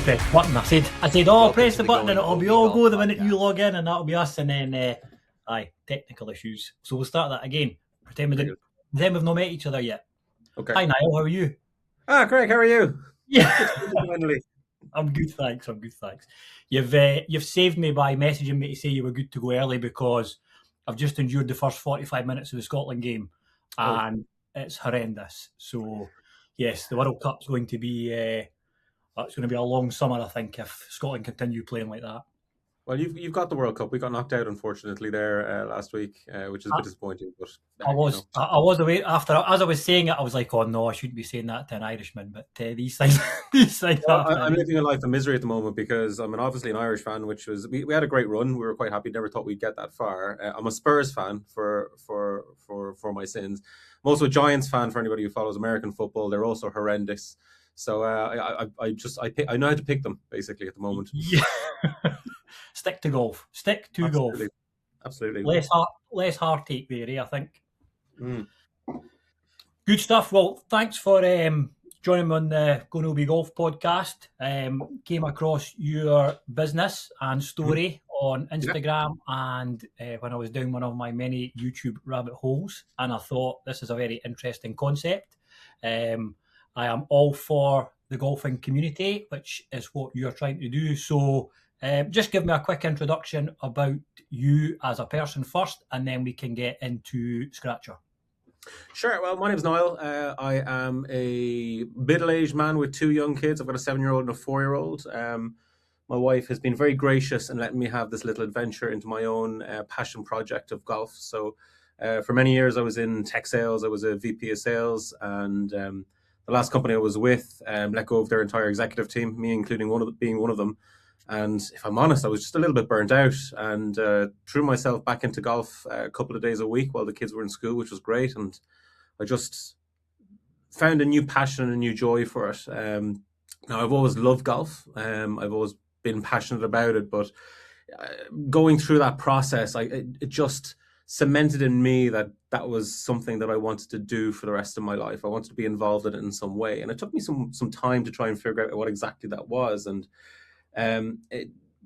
press the button. I said, oh, press the button and it'll be all go the minute you log in, and that'll be us. And then, technical issues. So we'll start that again. Pretend we've not met each other yet. Okay. Hi, Niall. How are you? Greg, how are you? Yeah. I'm good, thanks. You've saved me by messaging me to say you were good to go early, because I've just endured the first 45 minutes of the Scotland game, and it's horrendous. So, yes, the World Cup's going to be it's going to be a long summer, I think, if Scotland continue playing like that. Well, you've got the World Cup. We got knocked out, unfortunately, there last week, which is a bit disappointing. But I was away after, as I was saying it. I was like, "Oh no, I shouldn't be saying that to an Irishman." But these things well, I'm living a life of misery at the moment, because I'm obviously an Irish fan, which was we had a great run. We were quite happy. Never thought we'd get that far. I'm a Spurs fan for my sins. I'm also a Giants fan for anybody who follows American football. They're also horrendous. So I know how to pick them basically at the moment. Yeah. Stick to golf. Golf. Absolutely. Less heartache there, I think. Good stuff. Well, thanks for joining me on the Go No Be Golf podcast. Came across your business and story on Instagram and when I was down one of my many YouTube rabbit holes, and I thought this is a very interesting concept. I am all for the golfing community, which is what you're trying to do. So just give me a quick introduction about you as a person first, and then we can get into Skratchr. Sure. Well, my name's Niall. I am a middle-aged man with two young kids. I've got a 7-year-old and a 4-year-old. My wife has been very gracious in letting me have this little adventure into my own passion project of golf. So for many years, I was in tech sales. I was a VP of sales, and the last company I was with let go of their entire executive team, me including being one of them. And if I'm honest, I was just a little bit burnt out, and threw myself back into golf a couple of days a week while the kids were in school, which was great. And I just found a new passion and a new joy for it. Now, I've always loved golf. I've always been passionate about it, but going through that process, it just cemented in me that was something that I wanted to do for the rest of my life. I wanted to be involved in it in some way. And it took me some time to try and figure out what exactly that was. And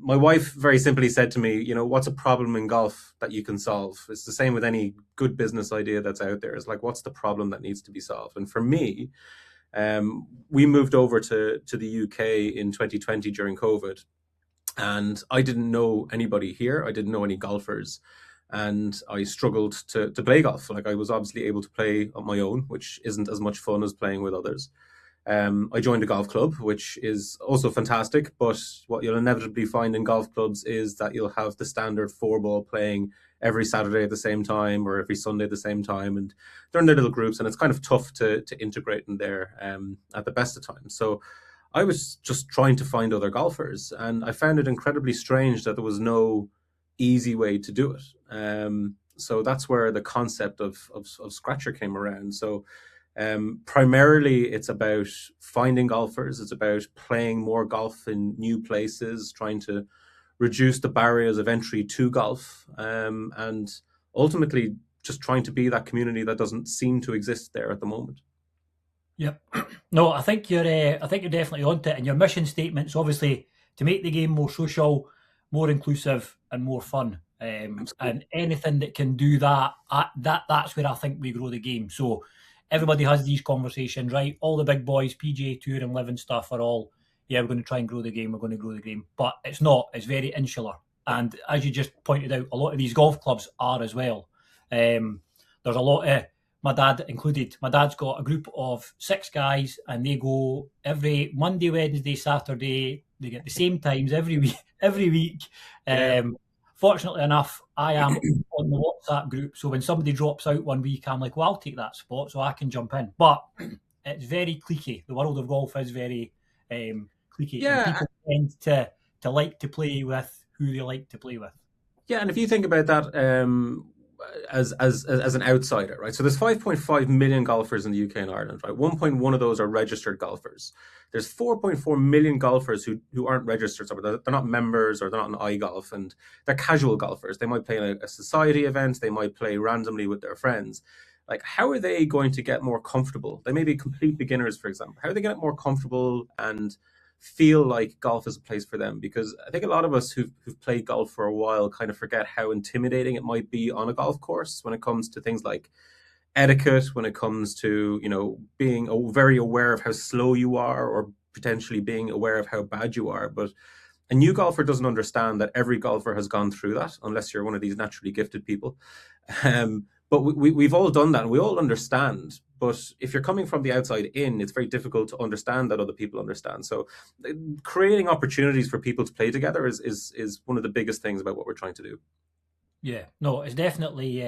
my wife very simply said to me, what's a problem in golf that you can solve? It's the same with any good business idea that's out there. It's like, what's the problem that needs to be solved? And for me, we moved over to the UK in 2020 during COVID, and I didn't know anybody here. I didn't know any golfers, and I struggled to play golf. Like, I was obviously able to play on my own, which isn't as much fun as playing with others. I joined a golf club, which is also fantastic, but what you'll inevitably find in golf clubs is that you'll have the standard 4-ball playing every Saturday at the same time or every Sunday at the same time, and they're in their little groups, and it's kind of tough to integrate in there at the best of times. So I was just trying to find other golfers, and I found it incredibly strange that there was no easy way to do it. So that's where the concept of Skratchr came around. So primarily it's about finding golfers. It's about playing more golf in new places, trying to reduce the barriers of entry to golf, and ultimately just trying to be that community that doesn't seem to exist there at the moment. Yep. No, I think you're definitely onto it. And your mission statement's obviously to make the game more social, more inclusive, and more fun. And anything that can do that, that's where I think we grow the game. So everybody has these conversations, right? All the big boys, PGA Tour and Live and stuff, are all, we're going to try and grow the game. We're going to grow the game. But it's not. It's very insular. And as you just pointed out, a lot of these golf clubs are as well. There's a lot of, my dad included, my dad's got a group of 6 guys, and they go every Monday, Wednesday, Saturday. They get the same times every week. Fortunately enough, I am on the WhatsApp group, so when somebody drops out one week, I'm like, well, I'll take that spot so I can jump in. But it's very cliquey. The world of golf is very cliquey. Yeah. And people tend to like to play with who they like to play with. Yeah, and if you think about that as an outsider, right? So there's 5.5 million golfers in the UK and Ireland, right? 1.1 of those are registered golfers. There's 4.4 million golfers who aren't registered, so they're not members or they're not in iGolf, and they're casual golfers. They might play in a society event, they might play randomly with their friends. Like, how are they going to get more comfortable? They may be complete beginners, for example. How are they get more comfortable and feel like golf is a place for them, because I think a lot of us who've played golf for a while kind of forget how intimidating it might be on a golf course when it comes to things like etiquette, when it comes to, being very aware of how slow you are, or potentially being aware of how bad you are. But a new golfer doesn't understand that every golfer has gone through that, unless you're one of these naturally gifted people. But we've all done that, and we all understand. But if you're coming from the outside in, it's very difficult to understand that other people understand. So creating opportunities for people to play together is one of the biggest things about what we're trying to do. Yeah, no, it definitely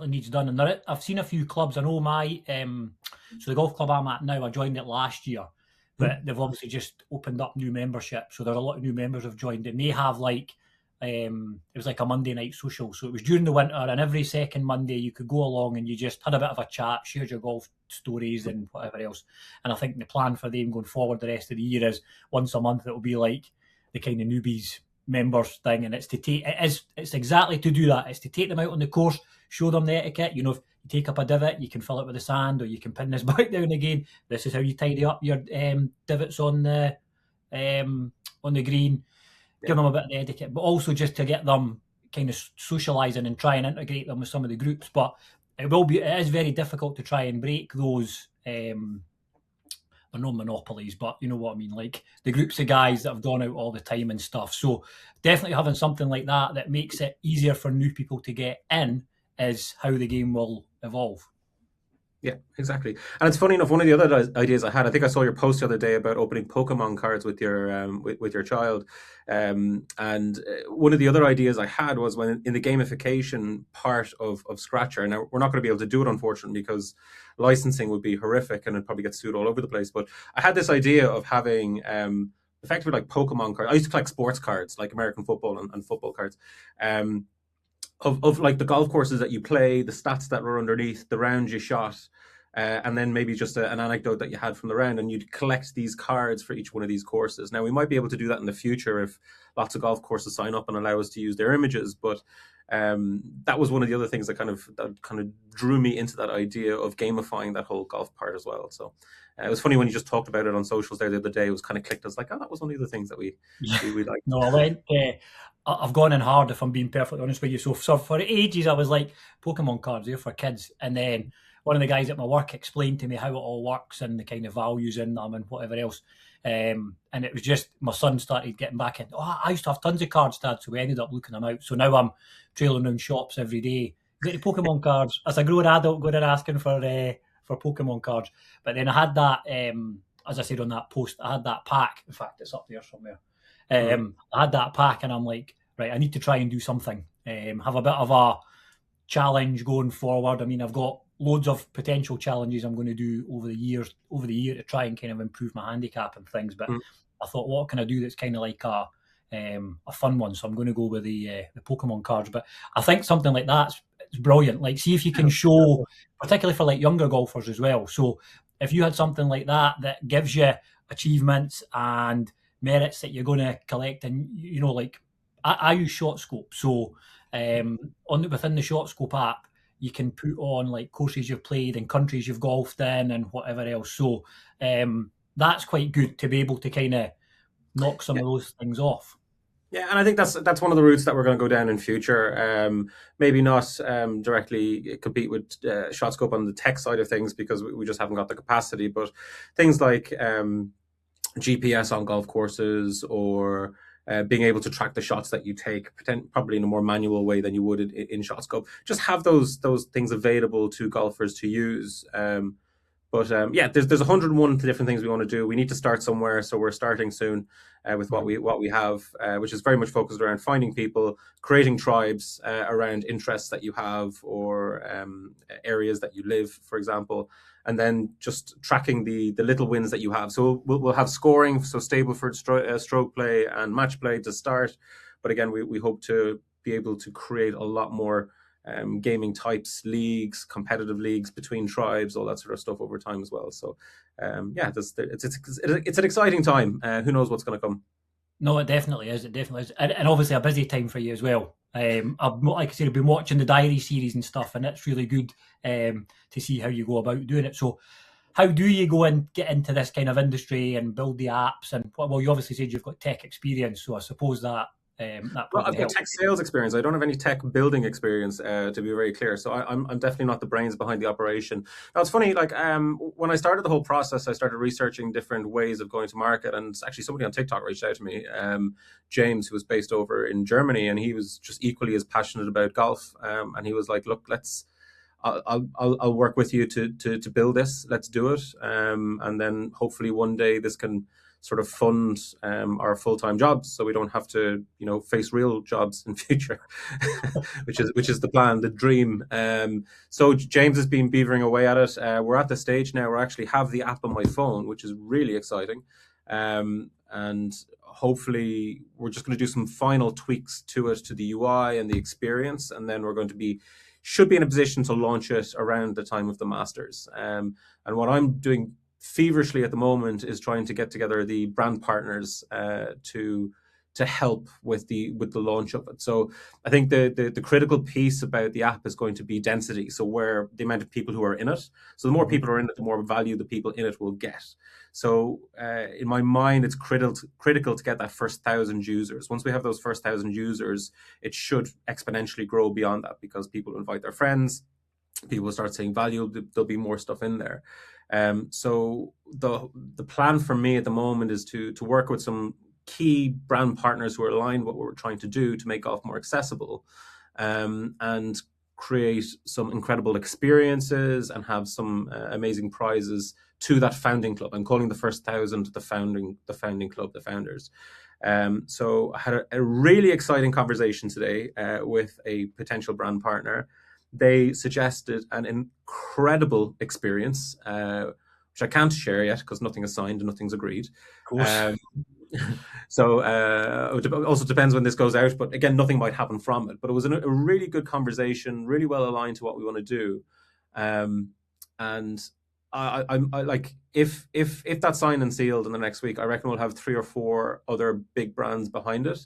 needs done. And I've seen a few clubs. I know so the golf club I'm at now, I joined it last year, but they've obviously just opened up new membership. So there are a lot of new members have joined it. And they have it was like a Monday night social. So it was during the winter, and every second Monday you could go along and you just had a bit of a chat, shared your golf stories and whatever else. And I think the plan for them going forward the rest of the year is once a month it'll be like the kind of newbies members thing, and it's exactly to do that. It's to take them out on the course, show them the etiquette. If you take up a divot, you can fill it with the sand, or you can pin this back down again. This is how you tidy up your divots on the green. Yeah. Give them a bit of the etiquette, but also just to get them kind of socialising and try and integrate them with some of the groups. But it is very difficult to try and break those. They're no monopolies, but you know what I mean, like the groups of guys that have gone out all the time and stuff. So definitely having something like that makes it easier for new people to get in is how the game will evolve. Yeah, exactly. And it's funny enough, one of the other ideas I had, I think I saw your post the other day about opening Pokemon cards with your child. And one of the other ideas I had was when in the gamification part of Skratchr. Now, we're not going to be able to do it, unfortunately, because licensing would be horrific and it'd probably get sued all over the place. But I had this idea of having effectively like Pokemon cards. I used to collect sports cards, like American football and football cards. Of like the golf courses that you play, the stats that were underneath, the rounds you shot, and then maybe just an anecdote that you had from the round, and you'd collect these cards for each one of these courses. Now, we might be able to do that in the future if lots of golf courses sign up and allow us to use their images, but that was one of the other things that kind of drew me into that idea of gamifying that whole golf part as well. So it was funny when you just talked about it on socials there the other day. It was kind of clicked. I was like, oh, that was one of the things that we liked. No, I've gone in hard, if I'm being perfectly honest with you. So for ages, I was like, Pokemon cards, they're for kids. And then one of the guys at my work explained to me how it all works and the kind of values in them and whatever else. And it was just, my son started getting back in. Oh, I used to have tons of cards, Dad. So we ended up looking them out. So now I'm trailing around shops every day, getting Pokemon cards. As a grown adult, going and asking for Pokemon cards. But then I had that, as I said on that post, I had that pack. In fact, it's up there somewhere. I had that pack and I'm like, right, I need to try and do something. Have a bit of a challenge going forward. I mean, I've got loads of potential challenges I'm going to do over the year to try and kind of improve my handicap and things. But I thought, what can I do that's kind of like a fun one? So I'm going to go with the Pokemon cards. But I think something like that's brilliant. Like, see if you can show, particularly for like younger golfers as well. So if you had something like that gives you achievements and merits that you're going to collect, and like I use ShotScope, so within the ShotScope app you can put on like courses you've played and countries you've golfed in and whatever else. So that's quite good to be able to kind of knock some of those things off. Yeah, and I think that's one of the routes that we're going to go down in future. Maybe not directly compete with ShotScope on the tech side of things, because we just haven't got the capacity, but things like GPS on golf courses, or being able to track the shots that you take, probably in a more manual way than you would in ShotScope. Just have those things available to golfers to use. But there's 101 different things we want to do. We need to start somewhere, so we're starting soon with what we have, which is very much focused around finding people, creating tribes around interests that you have, or areas that you live, for example, and then just tracking the little wins that you have. So we'll have scoring, so Stableford stroke play and match play to start. But again, we hope to be able to create a lot more gaming types, leagues, competitive leagues between tribes, all that sort of stuff over time as well. So it's an exciting time. Who knows what's going to come? No, it definitely is. And obviously a busy time for you as well. Like I said, I've been watching the diary series and stuff, and it's really good to see how you go about doing it. So how do you go and get into this kind of industry and build the apps? And well, you obviously said you've got tech experience, so I suppose that that Well, probably I've got helps. tech sales experience. I don't have any tech building experience, to be very clear. So I'm definitely not the brains behind the operation. Now it's funny, like when I started the whole process, I started researching different ways of going to market, and actually somebody on TikTok reached out to me, James, who was based over in Germany, and he was just equally as passionate about golf. And he was like, "Look, I'll work with you to build this. Let's do it, and then hopefully one day this can sort of fund our full-time jobs, so we don't have to, face real jobs in future, which is the plan, the dream. So James has been beavering away at it. We're at the stage now where I actually have the app on my phone, which is really exciting, and hopefully we're just going to do some final tweaks to it, to the UI and the experience, and then we're going to should be in a position to launch it around the time of the Masters. And what I'm doing feverishly at the moment is trying to get together the brand partners to help with the launch of it. So I think the critical piece about the app is going to be density. So where the amount of people who are in it. So the more people are in it, the more value the people in it will get. So in my mind, it's critical to get that first 1,000 users. Once we have those first 1,000 users, it should exponentially grow beyond that, because people invite their friends, people will start seeing value, there'll be more stuff in there. So the plan for me at the moment is to work with some key brand partners who are aligned with what we're trying to do to make golf more accessible, and create some incredible experiences and have some amazing prizes to that founding club. I'm calling the first 1,000 the founding club, the founders. So I had a really exciting conversation today with a potential brand partner. They suggested an incredible experience, which I can't share yet because nothing is signed and nothing's agreed. Of course. So it also depends when this goes out, but again, nothing might happen from it. But it was a really good conversation, really well aligned to what we want to do. And I'm like, if that's signed and sealed in the next week, I reckon we'll have 3 or 4 other big brands behind it.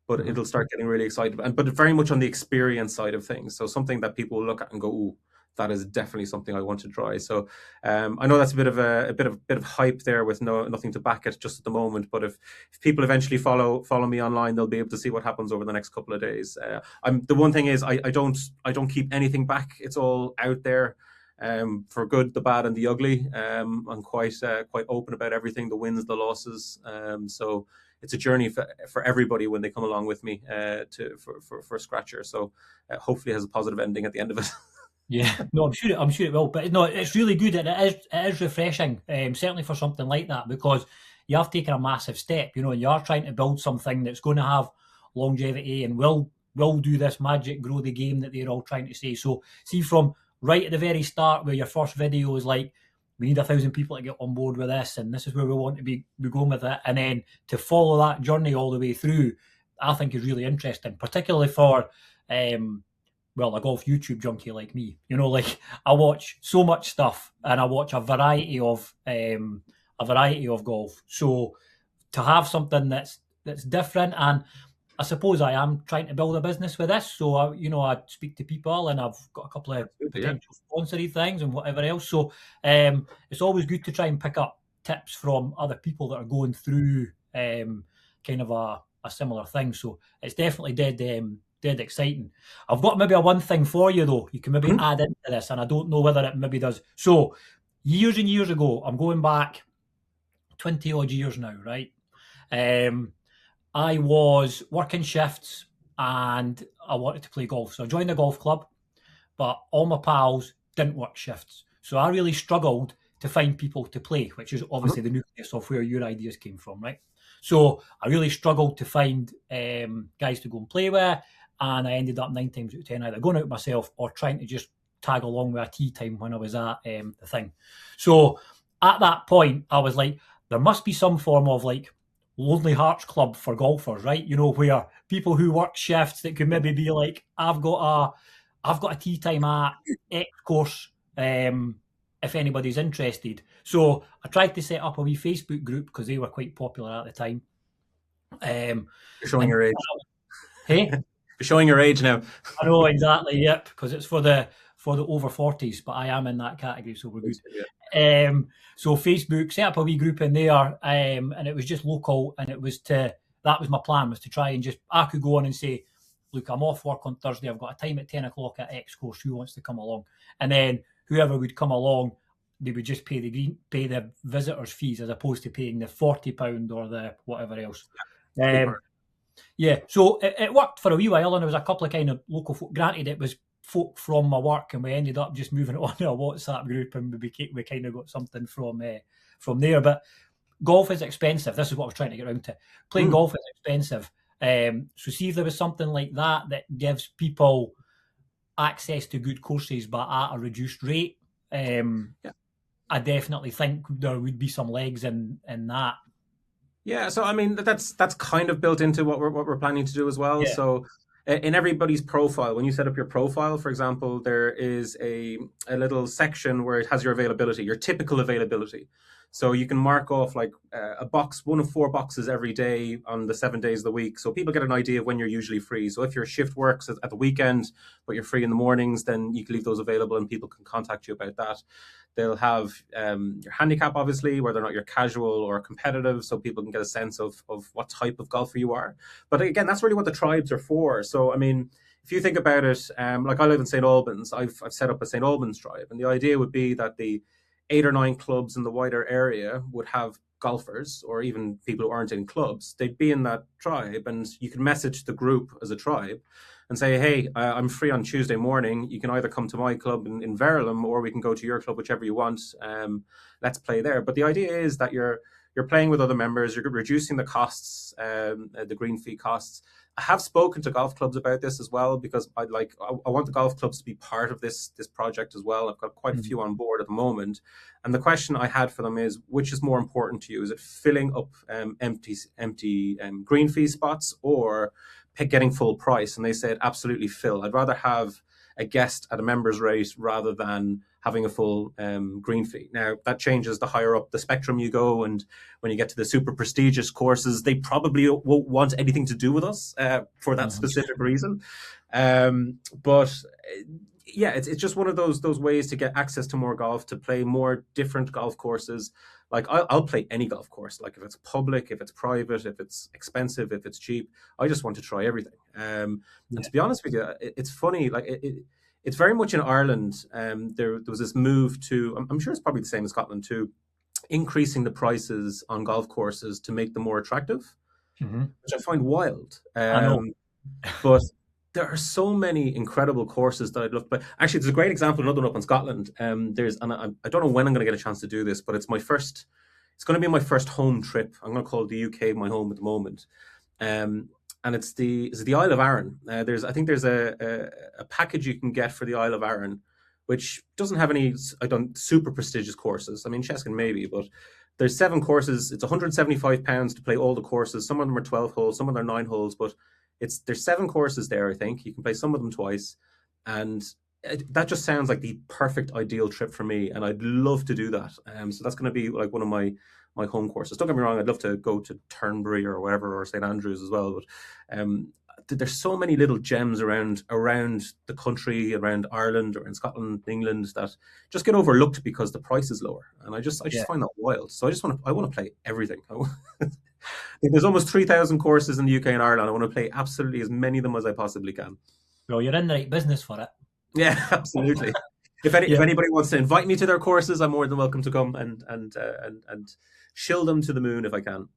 But it'll start getting really excited, but very much on the experience side of things. So something that people will look at and go, "Ooh, that is definitely something I want to try." So I know that's a bit of hype there with nothing to back it just at the moment. But if people eventually follow me online, they'll be able to see what happens over the next couple of days. The one thing is I don't keep anything back. It's all out there. For good, the bad, and the ugly. I'm quite open about everything, the wins, the losses. So it's a journey for everybody when they come along with me for Skratchr. So hopefully it has a positive ending at the end of it. Yeah, no, I'm sure it will. But no, it's really good, and it is refreshing, certainly for something like that, because you have taken a massive step, and you are trying to build something that's going to have longevity and will do this magic, grow the game that they're all trying to say. So see, from right at the very start, where your first video is like, we need 1,000 people to get on board with this, and this is where we want to be going with it, and then to follow that journey all the way through, I think is really interesting, particularly for a golf YouTube junkie like me. Like, I watch so much stuff, and I watch a variety of golf. So to have something that's different, and I suppose I am trying to build a business with this. So I speak to people, and I've got a couple of potential sponsory things and whatever else. So it's always good to try and pick up tips from other people that are going through kind of a similar thing. So it's definitely dead exciting. I've got maybe a one thing for you though. You can maybe add into this, and I don't know whether it maybe does. So years and years ago, I'm going back 20 odd years now, right? I was working shifts and I wanted to play golf. So I joined a golf club, but all my pals didn't work shifts. So I really struggled to find people to play, which is obviously the nucleus of where your ideas came from, right? So I really struggled to find guys to go and play with, and I ended up 9 times out of 10 either going out myself or trying to just tag along with a tea time when I was at the thing. So at that point, I was like, there must be some form of like Lonely Hearts Club for golfers, right? Where people who work shifts that could maybe be like, I've got a tea time at X course, if anybody's interested. So I tried to set up a wee Facebook group because they were quite popular at the time. You're showing your age. Hey? You're showing your age now. I know, exactly, yep, because it's for the over 40s, but I am in that category, so we're good. So Facebook, set up a wee group in there, and it was just local, and that was my plan, was to try and I could go on and say, look, I'm off work on Thursday, I've got a time at 10 o'clock at X course, who wants to come along? And then whoever would come along, they would just pay the visitors' fees as opposed to paying the £40 or the whatever else. So it worked for a wee while, and there was a couple of kind of local folk. Granted, it was folk from my work, and we ended up just moving it on to a WhatsApp group, and we kind of got something from there. But golf is expensive. This is what I was trying to get around to. Playing golf is expensive. So see if there was something like that gives people access to good courses, but at a reduced rate. I definitely think there would be some legs in that. Yeah, so I mean that's kind of built into what we're planning to do as well. Yeah. So in everybody's profile, when you set up your profile, for example, there is a little section where it has your availability, your typical availability. So you can mark off like a box, one of 4 boxes every day on the 7 days of the week. So people get an idea of when you're usually free. So if your shift works at the weekend, but you're free in the mornings, then you can leave those available and people can contact you about that. They'll have your handicap, obviously, whether or not you're casual or competitive, so people can get a sense of what type of golfer you are. But again, that's really what the tribes are for. So, I mean, if you think about it, like I live in St. Albans, I've set up a St. Albans tribe. And the idea would be that the 8 or 9 clubs in the wider area would have golfers, or even people who aren't in clubs. They'd be in that tribe, and you can message the group as a tribe and say, hey, I'm free on Tuesday morning. You can either come to my club in Verulam, or we can go to your club, whichever you want. Let's play there. But the idea is that you're playing with other members. You're reducing the costs, the green fee costs. I have spoken to golf clubs about this as well, because I want the golf clubs to be part of this project as well. I've got quite a few on board at the moment. And the question I had for them is, which is more important to you? Is it filling up empty green fee spots, or getting full price? And they said, absolutely fill. I'd rather have a guest at a member's rate rather than having a full green fee. Now, that changes the higher up the spectrum you go, and when you get to the super prestigious courses, they probably won't want anything to do with us for that specific reason. But yeah, it's just one of those ways to get access to more golf, to play more different golf courses. Like I'll play any golf course, like if it's public, if it's private, if it's expensive, if it's cheap. I just want to try everything. And to be honest with you, it's funny. Like it's very much in Ireland. There was this move to, I'm sure it's probably the same in Scotland too, increasing the prices on golf courses to make them more attractive, which I find wild. I know. But there are so many incredible courses that I'd love. But actually, there's a great example, another one up in Scotland. I don't know when I'm going to get a chance to do this, but it's going to be my first home trip. I'm going to call the UK my home at the moment. And it's the Isle of Arran. I think there's a package you can get for the Isle of Arran, which doesn't have any super prestigious courses. I mean, Cheskin maybe, but there's 7 courses. It's £175 to play all the courses. Some of them are 12 holes, some of them are 9 holes, but there's 7 courses there. I think you can play some of them twice, and that just sounds like the perfect ideal trip for me, and I'd love to do that. So that's going to be like one of my home courses. Don't get me wrong, I'd love to go to Turnberry or whatever, or St Andrews as well, but there's so many little gems around the country, around Ireland or in Scotland, England, that just get overlooked because the price is lower, and I just find that wild. So I want to play everything. There's almost 3,000 courses in the UK and Ireland. I want to play absolutely as many of them as I possibly can. Well, you're in the right business for it. Yeah, absolutely. If anybody wants to invite me to their courses, I'm more than welcome to come and shill them to the moon if I can.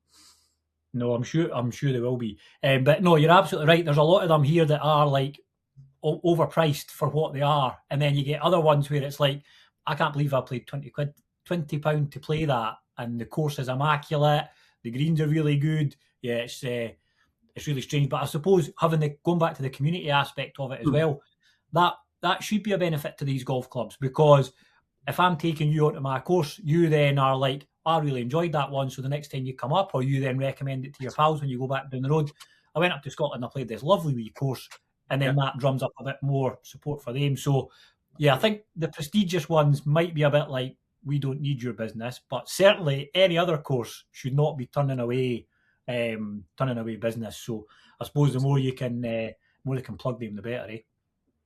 No, I'm sure they will be. But no, you're absolutely right. There's a lot of them here that are like overpriced for what they are, and then you get other ones where it's like, I can't believe I paid £20 to play that, and the course is immaculate. The greens are really good. Yeah, it's really strange. But I suppose going back to the community aspect of it as well, that should be a benefit to these golf clubs, because if I'm taking you onto my course, you then are like, I really enjoyed that one, so the next time you come up, or you then recommend it to your pals when you go back down the road. I went up to Scotland, I played this lovely wee course, and then that drums up a bit more support for them. So yeah, I think the prestigious ones might be a bit like, we don't need your business, but certainly any other course should not be turning away business. So I suppose the more you can plug them, the better.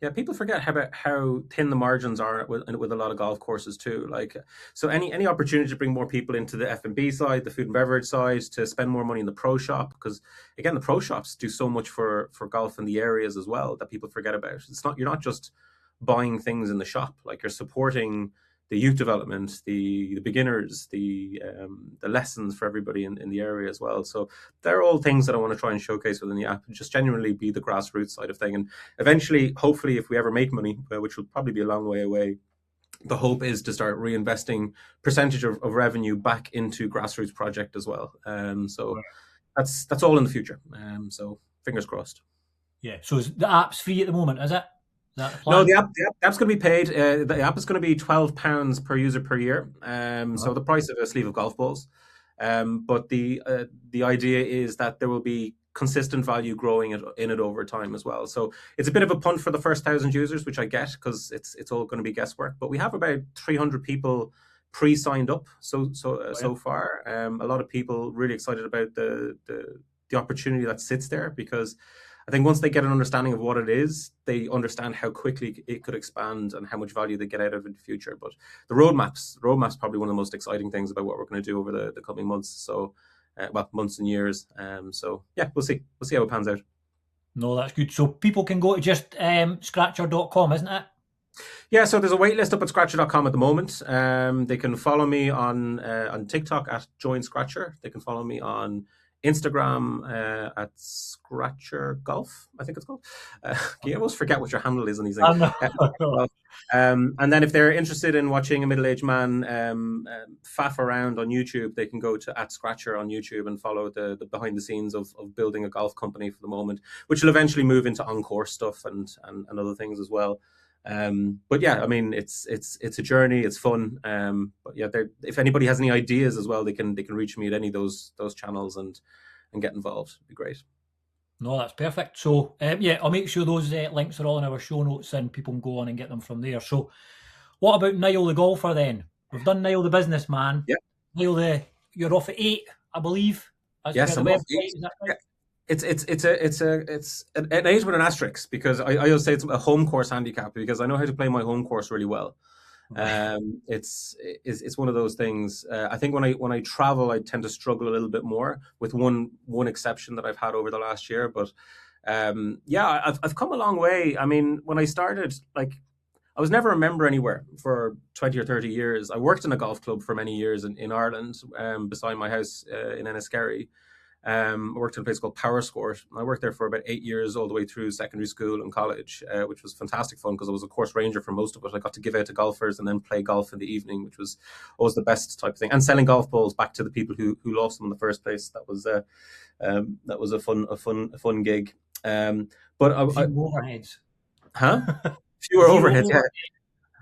Yeah, people forget how thin the margins are with a lot of golf courses too. Like, so any opportunity to bring more people into the F&B side, the food and beverage side, to spend more money in the pro shop, because again, the pro shops do so much for golf in the areas as well that people forget about. You're not just buying things in the shop, like you're supporting the youth development, the beginners, the lessons for everybody in the area as well. So they're all things that I want to try and showcase within the app, and just genuinely be the grassroots side of thing. And eventually, hopefully, if we ever make money, which will probably be a long way away, the hope is to start reinvesting percentage of revenue back into grassroots project as well. So that's all in the future. So fingers crossed. Yeah. So the app's free at the moment, is it? Is that the No, plan? the app's going to be paid. The app is going to be £12 per user per year. So the price of a sleeve of golf balls. But the idea is that there will be consistent value growing in it over time as well. So it's a bit of a punt for the first 1,000 users, which I get, because it's all going to be guesswork. But we have about 300 people pre-signed up so far. A lot of people really excited about the opportunity that sits there, because I think once they get an understanding of what it is, they understand how quickly it could expand and how much value they get out of it in the future. But the roadmap's probably one of the most exciting things about what we're going to do over the coming months. So, months and years. So yeah, we'll see how it pans out. No, that's good. So people can go to just Skratchr.com, isn't it? Yeah, so there's a wait list up at Skratchr.com at the moment. They can follow me on TikTok at Join Skratchr. They can follow me on Instagram at Skratchr Golf, I think it's called. You always forget what your handle is on these things. And then if they're interested in watching a middle-aged man faff around on YouTube, they can go to at Skratchr on YouTube and follow the behind the scenes of building a golf company for the moment, which will eventually move into on-course stuff and other things as well. But yeah, I mean, it's a journey. It's fun. But yeah, if anybody has any ideas as well, they can reach me at any of those channels and get involved. It'd be great. No, that's perfect. So yeah, I'll make sure those links are all in our show notes and people can go on and get them from there. So what about Niall the golfer then? We've done Niall the businessman. Yeah. Niall you're off at 8, I believe. Yes, I'm off 8. Is that right? Yeah. It's an 8 with an asterisk, because I always say it's a home course handicap, because I know how to play my home course really well. It's one of those things. I think when I travel, I tend to struggle a little bit more, with one exception that I've had over the last year. But yeah, I've come a long way. I mean, when I started, like, I was never a member anywhere for 20 or 30 years. I worked in a golf club for many years in Ireland, beside my house in Enniskerry. I worked in a place called Power Sport. I worked there for about 8 years, all the way through secondary school and college, which was fantastic fun, because I was a course ranger for most of it. I got to give out to golfers and then play golf in the evening, which was always the best type of thing. And selling golf balls back to the people who lost them in the first place. That was a fun gig. But overheads. Huh? Fewer overheads. Yeah.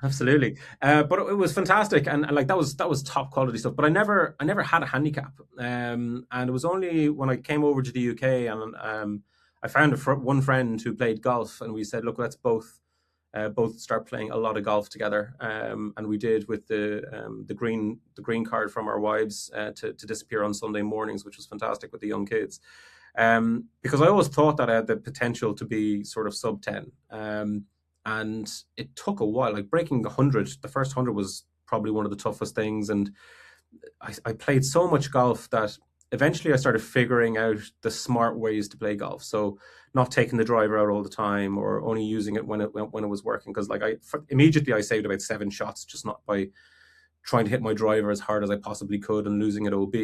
Absolutely, but it was fantastic, and like that was top quality stuff. But I never had a handicap, and it was only when I came over to the UK and I found one friend who played golf, and we said, look, let's both start playing a lot of golf together, and we did, with the green card from our wives to disappear on Sunday mornings, which was fantastic with the young kids, because I always thought that I had the potential to be sort of sub 10. And it took a while, like breaking the 100. The first 100 was probably one of the toughest things. And I played so much golf that eventually I started figuring out the smart ways to play golf. So not taking the driver out all the time, or only using it when it was working. Because immediately I saved about 7 shots, just not by trying to hit my driver as hard as I possibly could and losing at OB.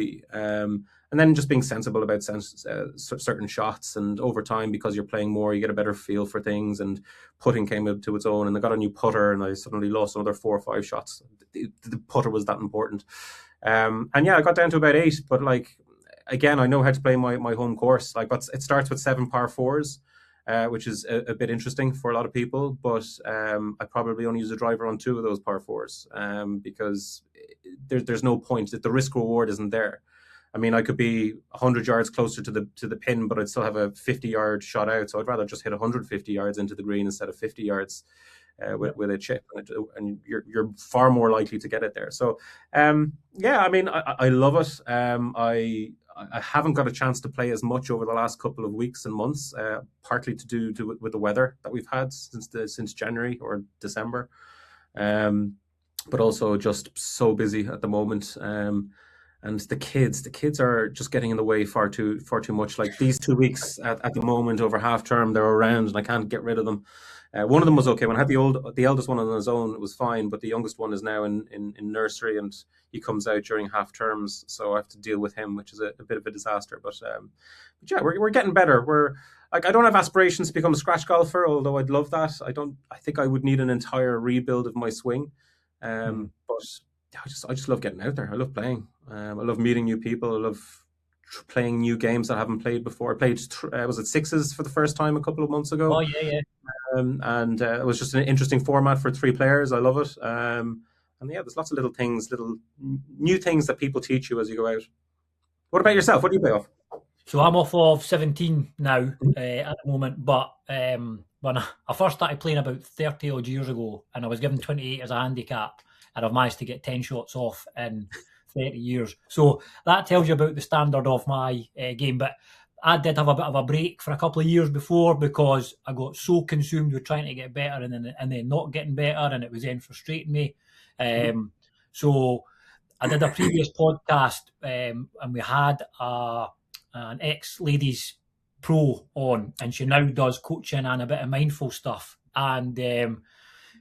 And then just being sensible about certain shots, and over time, because you're playing more, you get a better feel for things, and putting came up to its own, and I got a new putter, and I suddenly lost another 4 or 5 shots. The putter was that important. And yeah, I got down to about 8, but like, again, I know how to play my home course. Like, it starts with 7 par 4s, which is a bit interesting for a lot of people, but I probably only use a driver on 2 of those par 4s, because there's no point. The risk reward isn't there. I mean, I could be 100 yards closer to the pin, but I'd still have a 50-yard shot out. So I'd rather just hit 150 yards into the green instead of 50 yards with a chip, and you're far more likely to get it there. So yeah, I mean, I love it. I haven't got a chance to play as much over the last couple of weeks and months, partly to do with the weather that we've had since January or December, but also just so busy at the moment. And the kids are just getting in the way far too much. Like these 2 weeks at the moment over half term, they're around and I can't get rid of them. One of them was okay. When I had the eldest one on his own, it was fine. But the youngest one is now in nursery, and he comes out during half terms, so I have to deal with him, which is a bit of a disaster. But yeah, we're getting better. We're like, I don't have aspirations to become a scratch golfer, although I'd love that. I think I would need an entire rebuild of my swing. But I just love getting out there. I love playing. I love meeting new people. I love playing new games that I haven't played before. I played was it sixes for the first time a couple of months ago. Oh yeah. And it was just an interesting format for 3 players. I love it. And yeah, there's lots of little new things that people teach you as you go out. What about yourself? What do you play off? So I'm off of 17 now at the moment, but when I first started playing about 30 odd years ago, and I was given 28 as a handicap, and I've managed to get 10 shots off in 30 years. So that tells you about the standard of my game. But I did have a bit of a break for a couple of years before because I got so consumed with trying to get better and then not getting better, and it was then frustrating me. So I did a previous podcast, and we had an ex-ladies pro on, and she now does coaching and a bit of mindful stuff. And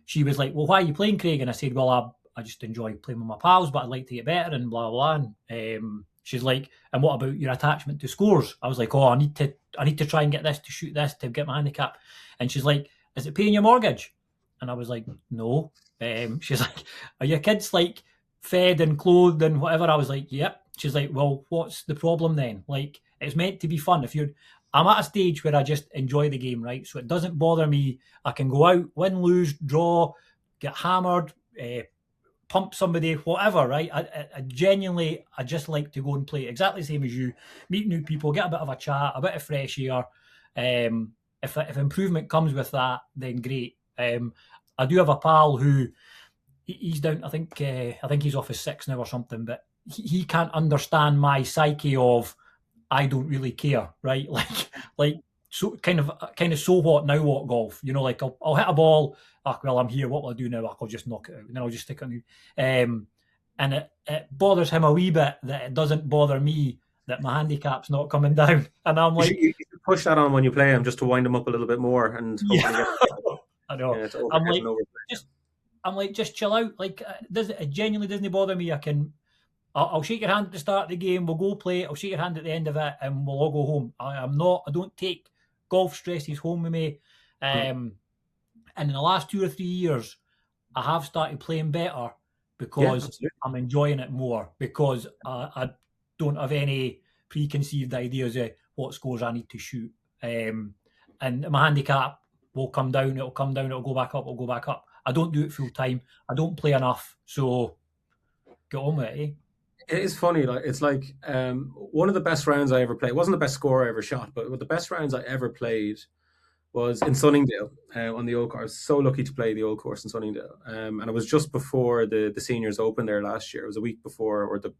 she was like, well, why are you playing, Craig? And I said, well, I just enjoy playing with my pals, but I'd like to get better and blah, blah, blah. And she's like, and what about your attachment to scores? I was like, oh, I need to try and get this to shoot this to get my handicap. And she's like, is it paying your mortgage? And I was like, no. She's like, are your kids like fed and clothed and whatever? I was like, yep. She's like, well, what's the problem then? Like, it's meant to be fun. I'm at a stage where I just enjoy the game, right? So it doesn't bother me. I can go out, win, lose, draw, get hammered, pump somebody, whatever, right? I genuinely, I just like to go and play exactly the same as you, meet new people, get a bit of a chat, a bit of fresh air. If improvement comes with that, then great. I do have a pal who he's down. I think he's off his 6 now or something, but he can't understand my psyche of I don't really care, right? Like so kind of so what now what golf, you know, like I'll hit a ball, well, I'm here, what will I do now? I'll just knock it out and then I'll just stick it on. And it bothers him a wee bit that it doesn't bother me that my handicap's not coming down. And I'm like, you should push that on when you play him just to wind him up a little bit more and hopefully I know. Yeah, I'm like, just chill out. Like, it genuinely doesn't bother me. I'll shake your hand at the start of the game. We'll go play. I'll shake your hand at the end of it, and we'll all go home. I don't take golf stresses home with me. And in the last 2 or 3 years, I have started playing better because I'm enjoying it more. Because I don't have any preconceived ideas of what scores I need to shoot. And my handicap will come down. It'll come down. It'll go back up. It'll go back up. I don't do it full time. I don't play enough. So get on with it. Eh? It is funny. Like it's like one of the best rounds I ever played. It wasn't the best score I ever shot, but the best rounds I ever played was in Sunningdale on the old course. I was so lucky to play the old course in Sunningdale, and it was just before the seniors opened there last year. It was a week before, or the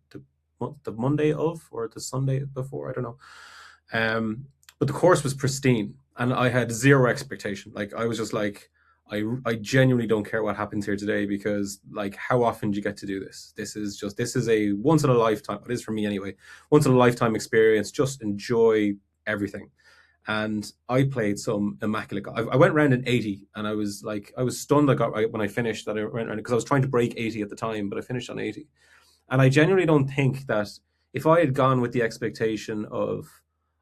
Monday of, or the Sunday before. I don't know. But the course was pristine, and I had zero expectation. Like I was just like, I genuinely don't care what happens here today because, like, how often do you get to do this? This is a once in a lifetime. It is for me anyway. Once in a lifetime experience. Just enjoy everything. And I played some immaculate. I went round in 80, and I was stunned. When I finished that I went round because I was trying to break 80 at the time, but I finished on 80. And I genuinely don't think that if I had gone with the expectation of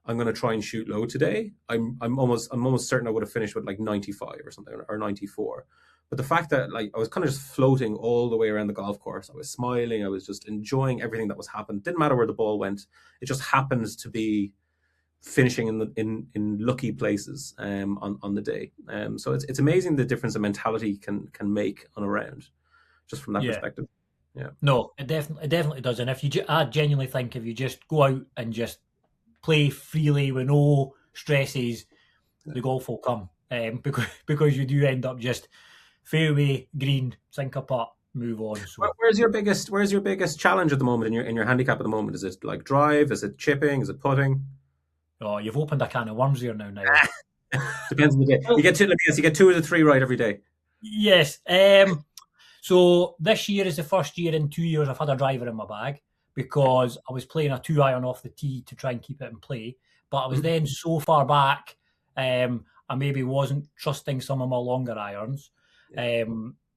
I'm going to try and shoot low today, I'm almost certain I would have finished with like 95 or something, or 94. But the fact that like I was kind of just floating all the way around the golf course, I was smiling, I was just enjoying everything that was happening. Didn't matter where the ball went; it just happened to be finishing in lucky places on the day. So it's amazing the difference a mentality can make on a round, just from that perspective. Yeah. No, it definitely does. And I genuinely think if you just go out and just play freely with no stresses, the golf will come. Because you do end up just fairway, green, sink a putt, move on. So Where's your biggest challenge at the moment in your handicap at the moment? Is it like drive? Is it chipping? Is it putting? oh, you've opened a can of worms here now, Niall. Depends on the day. Well, You get two of the three right every day. yes. So this year is the first year in 2 years I've had a driver in my bag because I was playing a 2-iron off the tee to try and keep it in play. But I was Mhm. then so far back, I maybe wasn't trusting some of my longer irons. Yeah.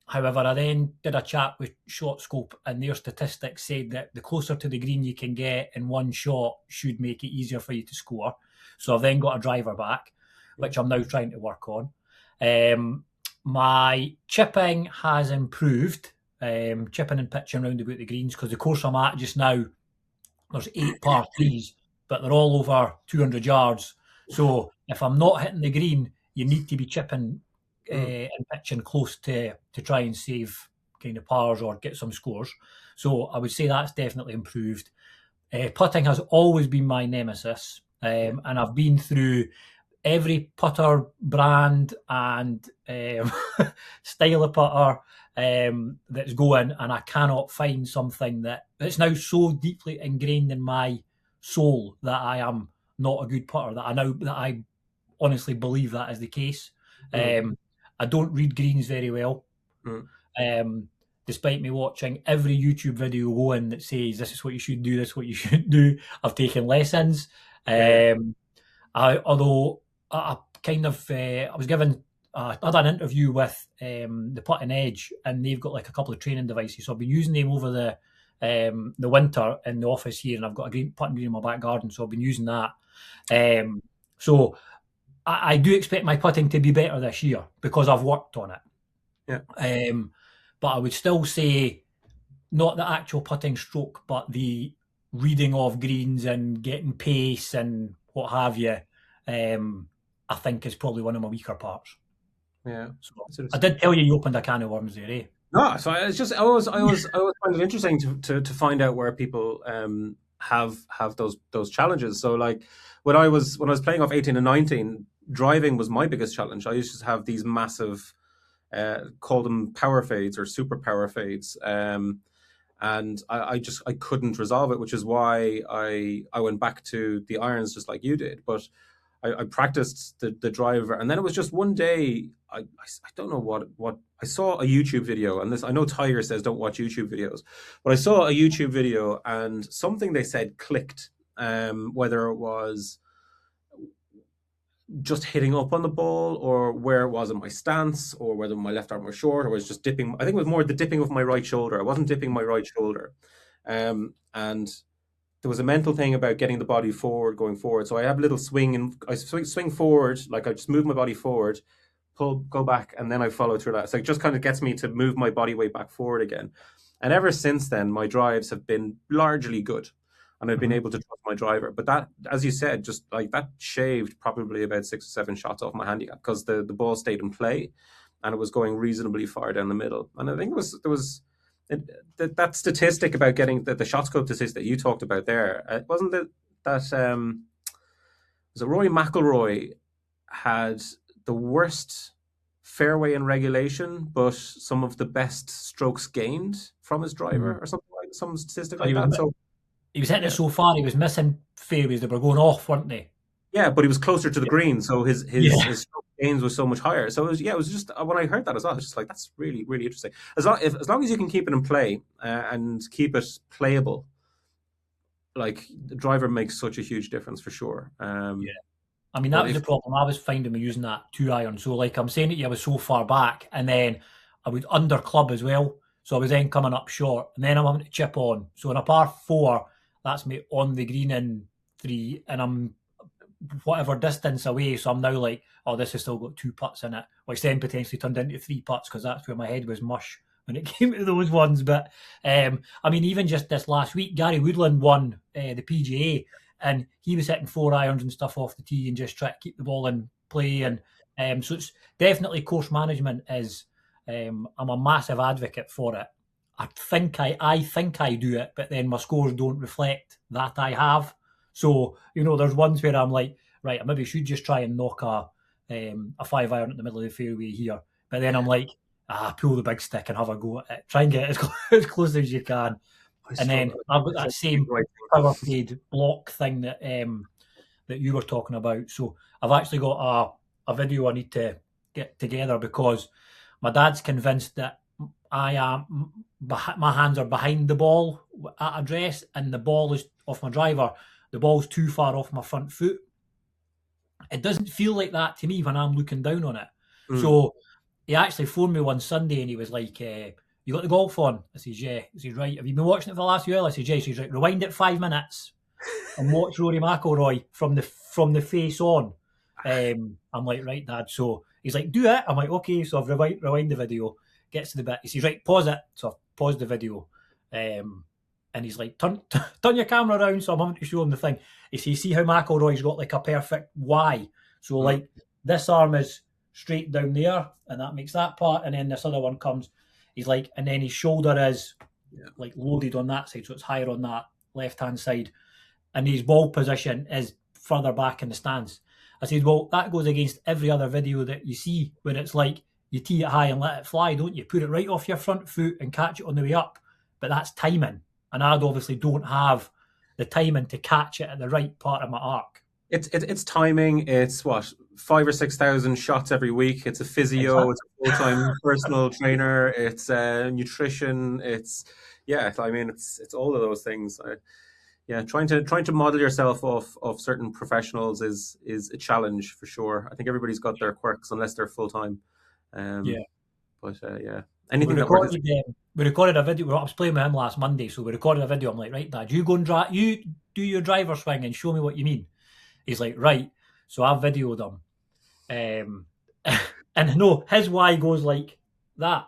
However, I then did a chat with Shot Scope, and their statistics said that the closer to the green you can get in one shot should make it easier for you to score. So I've then got a driver back, which I'm now trying to work on. My chipping has improved, chipping and pitching round about the greens, because the course I'm at just now, there's 8 par 3s, but they're all over 200 yards. So if I'm not hitting the green, you need to be chipping Mm. and pitching close to try and save kind of pars or get some scores. So I would say that's definitely improved. Putting has always been my nemesis, and I've been through every putter brand and style of putter that's going, and I cannot find something that it's now so deeply ingrained in my soul that I am not a good putter, that I honestly believe that is the case. Mm. I don't read greens very well. Mm. Despite me watching every YouTube video going that says this is what you should do, this is what you shouldn't do, I've taken lessons. Yeah. Although I kind of I was given I had an interview with the Putting Edge, and they've got like a couple of training devices. So I've been using them over the winter in the office here, and I've got a green putting green in my back garden, so I've been using that. So I do expect my putting to be better this year because I've worked on it. Yeah. But I would still say not the actual putting stroke, but the reading of greens and getting pace and what have you. I think is probably one of my weaker parts. Yeah. So I did tell you opened a can of worms there, eh? No, so it's just I always find it interesting to find out where people have those challenges. So like when I was playing off 18 and 19, driving was my biggest challenge. I used to have these massive call them power fades or super power fades. And I couldn't resolve it, which is why I went back to the irons just like you did. But I practiced the driver, and then it was just one day. I don't know what I saw a YouTube video, and this I know Tiger says don't watch YouTube videos, but I saw a YouTube video and something they said clicked. Whether it was just hitting up on the ball, or where it was in my stance, or whether my left arm was short, or was just dipping. I think it was more the dipping of my right shoulder. I wasn't dipping my right shoulder, and there was a mental thing about getting the body forward, going forward. So I have a little swing, and I swing forward, like I just move my body forward, pull, go back, and then I follow through that. So it just kind of gets me to move my body weight back forward again. And ever since then, my drives have been largely good, and I've been able to trust my driver. But that, as you said, just like that shaved probably about 6 or 7 shots off my handicap because the ball stayed in play, and it was going reasonably far down the middle. And I think that statistic about getting the shot scope statistic that you talked about there, wasn't it that was it Rory McIlroy had the worst fairway in regulation, but some of the best strokes gained from his driver, or something like some statistic So like that. So he was hitting yeah, it so far, he was missing fairways that were going off, weren't they? yeah, but he was closer to the green, so Yeah. his stroke gains was so much higher. So it was just when I heard that as well, I was just like, that's really really interesting. As long as you can keep it in play and keep it playable, like the driver makes such a huge difference for sure. Yeah. I mean, that But was the if problem I was finding with using that 2-iron. So, like I'm saying to you, I was so far back, and then I would under club as well. So I was then coming up short, and then I'm having to chip on. So in a par 4, that's me on the green in 3, and I'm whatever distance away. So I'm now like, oh, this has still got 2 putts in it, which then potentially turned into 3 putts because that's where my head was mush when it came to those ones. But I mean, even just this last week, Gary Woodland won the PGA, and he was hitting 4-irons and stuff off the tee and just trying to keep the ball in play. And so it's definitely course management is. I'm a massive advocate for it. I think I do it, but then my scores don't reflect that I have. So there's ones where I'm like, right, I maybe should just try and knock a 5-iron at the middle of the fairway here. But then I'm like, pull the big stick and have a go at it. Try and get as close as you can. And then I've got that same power fade block thing that you were talking about. So I've actually got a video I need to get together because my dad's convinced that my hands are behind the ball at address and the ball is off my driver. The ball's too far off my front foot. It doesn't feel like that to me when I'm looking down on it. So he actually phoned me one Sunday and he was like, you got the golf on? I says, yeah. He says, right, have you been watching it for the last few hours? I says, yeah. He says, right, rewind it 5 minutes and watch Rory McIlroy from the face on. I'm like, right, Dad. So he's like, do it. I'm like, okay. So I've rewind the video, gets to the bit. He says, right, pause it. So I've paused the video. And he's like, turn your camera around. So I'm having to show him the thing. He says, see how McIlroy's got like a perfect Y. So like this arm is straight down there and that makes that part. And then this other one comes. He's like, and then his shoulder is like loaded on that side. So it's higher on that left-hand side. And his ball position is further back in the stance. I said, well, that goes against every other video that you see where it's like you tee it high and let it fly, don't you? Put it right off your front foot and catch it on the way up. But that's timing. And I obviously don't have the timing to catch it at the right part of my arc. It's timing. It's what 5,000 or 6,000 shots every week. It's a physio. Exactly. It's a full-time personal trainer. It's nutrition. It's all of those things. Trying to model yourself off of certain professionals is a challenge for sure. I think everybody's got their quirks unless they're full-time. Anything we recorded a video. I was playing with him last Monday, so we recorded a video. I'm like, right, Dad, you go and you do your driver swing and show me what you mean. He's like, right. So I've videoed him, and no, his Y goes like that.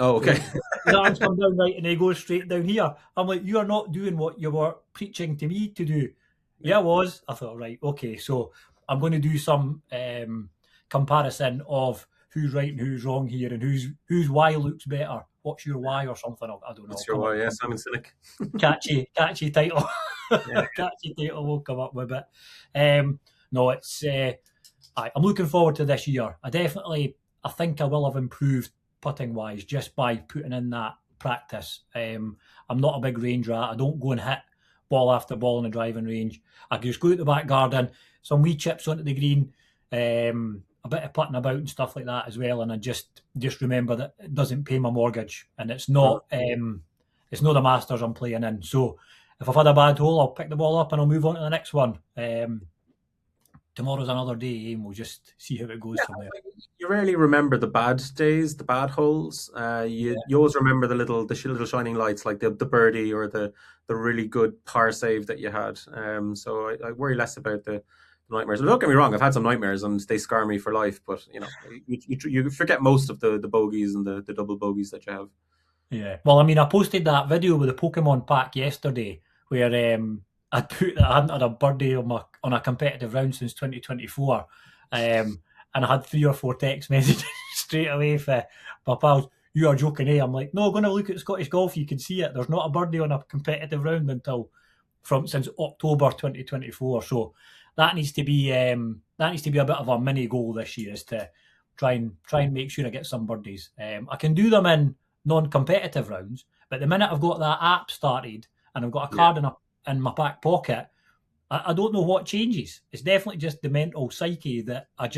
Oh, okay. So his arms come down right, and he goes straight down here. I'm like, you are not doing what you were preaching to me to do. Yeah, I was. I thought, right, okay. So I'm going to do some comparison of who's right and who's wrong here, and whose Y looks better. What's your Y or something? I don't know. What's your Y? Yeah, Simon Sinek. catchy title. Catchy title. We'll come up with it. No, it's. I'm looking forward to this year. I think I will have improved putting wise just by putting in that practice. I'm not a big range rat. I don't go and hit ball after ball in the driving range. I can just go out the back garden, some wee chips onto the green. A bit of putting about and stuff like that as well, and I just remember that it doesn't pay my mortgage, and it's not the Masters I'm playing in. So if I've had a bad hole, I'll pick the ball up and I'll move on to the next one. Tomorrow's another day, and we'll just see how it goes from there. You rarely remember the bad days, the bad holes. You always remember the little shining lights, like the birdie or the really good par save that you had. So I worry less about the nightmares. Don't get me wrong, I've had some nightmares and they scar me for life, but you forget most of the bogeys and the double bogeys that you have. Yeah, well, I mean, I posted that video with the Pokemon pack yesterday where I put that I hadn't had a birdie on a competitive round since 2024, and I had 3 or 4 text messages straight away for my pals. You are joking, eh? I'm like, no, going to look at Scottish golf, you can see it. There's not a birdie on a competitive round since October 2024. So that needs to be a bit of a mini goal this year, is to try and make sure I get some birdies. I can do them in non-competitive rounds, but the minute I've got that app started and I've got a card in my back pocket, I don't know what changes. It's definitely just the mental psyche that I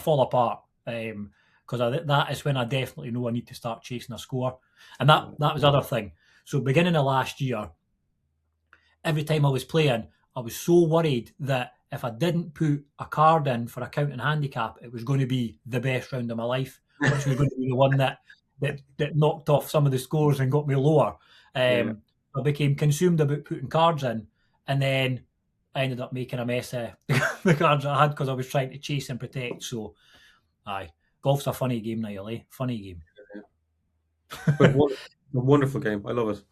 fall apart, because that is when I definitely know I need to start chasing a score. And that was the other thing. So beginning of last year, every time I was playing, I was so worried that if I didn't put a card in for a count and handicap, it was going to be the best round of my life, which was going to be the one that knocked off some of the scores and got me lower. I became consumed about putting cards in, and then I ended up making a mess of the cards I had because I was trying to chase and protect. So, golf's a funny game, Niall, eh? Funny game. But a wonderful game. I love it.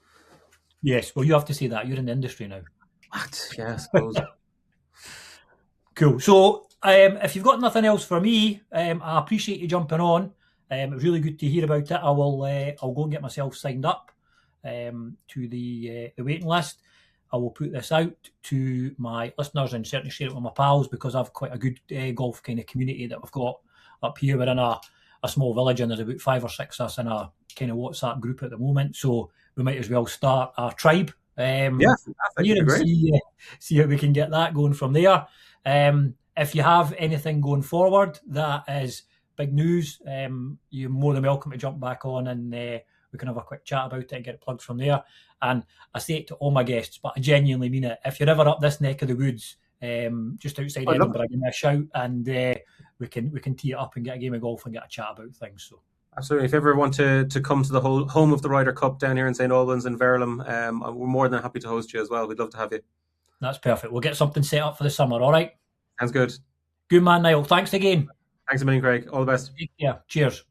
Yes, well, you have to say that. You're in the industry now. What? Yeah, I suppose. Cool. So, if you've got nothing else for me, I appreciate you jumping on. It was really good to hear about it. I'll go and get myself signed up to the waiting list. I will put this out to my listeners and certainly share it with my pals, because I've quite a good golf kind of community that we've got up here. We're in a a small village, and there's about 5 or 6 of us in a kind of WhatsApp group at the moment. So we might as well start a tribe. Yeah, fantastic. And Great. see how we can get that going from there. If you have anything going forward that is big news, you're more than welcome to jump back on, and we can have a quick chat about it and get it plugged from there. And I say it to all my guests, but I genuinely mean it. If you're ever up this neck of the woods, just outside Edinburgh, give me a shout, and we can tee it up and get a game of golf and get a chat about things. So. Absolutely. If you ever want to come to the whole home of the Ryder Cup down here in St. Albans and Verulam, we're more than happy to host you as well. We'd love to have you. That's perfect. We'll get something set up for the summer, all right? Sounds good. Good man, Niall. Thanks again. Thanks a million, Craig. All the best. Take care. Cheers.